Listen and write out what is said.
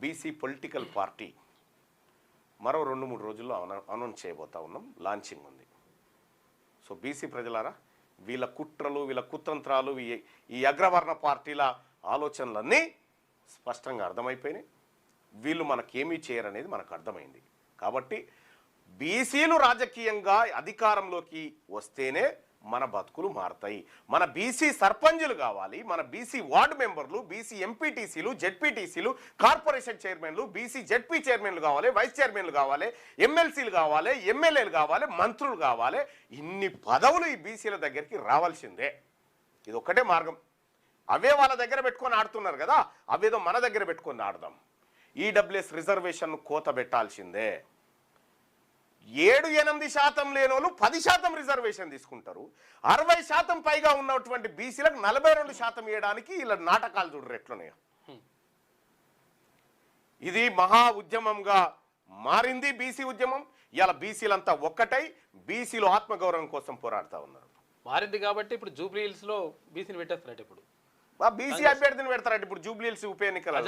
BC political party మరో 2-3 రోజుల్లో announce చేయబోతా ఉన్నాం. లాంచింగ్ ఉంది. సో బీసీ ప్రజలారా, వీళ్ళ కుట్రలు, వీళ్ళ కుతంత్రాలు, ఈ అగ్రవర్ణ పార్టీల ఆలోచనలన్నీ స్పష్టంగా అర్థమైపోయినాయి. వీళ్ళు మనకేమీ చేయరనేది మనకు అర్థమైంది. కాబట్టి బీసీలు రాజకీయంగా అధికారంలోకి వస్తేనే మన బతుకులు మారుతాయి. మన బీసీ సర్పంచులు కావాలి, మన బీసీ వార్డు మెంబర్లు, బీసీ ఎంపీటీసీలు, జెడ్పీటీసీలు, కార్పొరేషన్ చైర్మన్లు, బీసీ జెడ్పీ చైర్మన్లు కావాలి, వైస్ చైర్మన్లు కావాలి, ఎమ్మెల్సీలు కావాలి, ఎమ్మెల్యేలు కావాలి, మంత్రులు కావాలి. ఇన్ని పదవులు ఈ బీసీల దగ్గరికి రావాల్సిందే. ఇది ఒక్కటే మార్గం. అవే వాళ్ళ దగ్గర పెట్టుకొని ఆడుతున్నారు కదా, అవేదో మన దగ్గర పెట్టుకొని ఆడదాం. ఈడబ్ల్యూఎస్ రిజర్వేషన్ కోత పెట్టాల్సిందే. 7-8% లేని వాళ్ళు 10% రిజర్వేషన్ తీసుకుంటారు. 60% పైగా ఉన్నటువంటి బీసీలకు 42% ఇవ్వడానికి ఇలా నాటకాలు చూడరు ఎట్లున్నాయో. ఇది మహా ఉద్యమంగా మారింది బీసీ ఉద్యమం. ఇలా బీసీలంతా ఒక్కటై బీసీలు ఆత్మగౌరవం కోసం పోరాడుతూ ఉన్నారు. మారింది కాబట్టి ఇప్పుడు జూబ్లీ హిల్స్ లో బీసీని పెట్టేస్తారట. ఇప్పుడు బీసీ అభ్యర్థిని పెడతారట. ఇప్పుడు జూబ్లీ హిల్స్ ఉప ఎన్నికల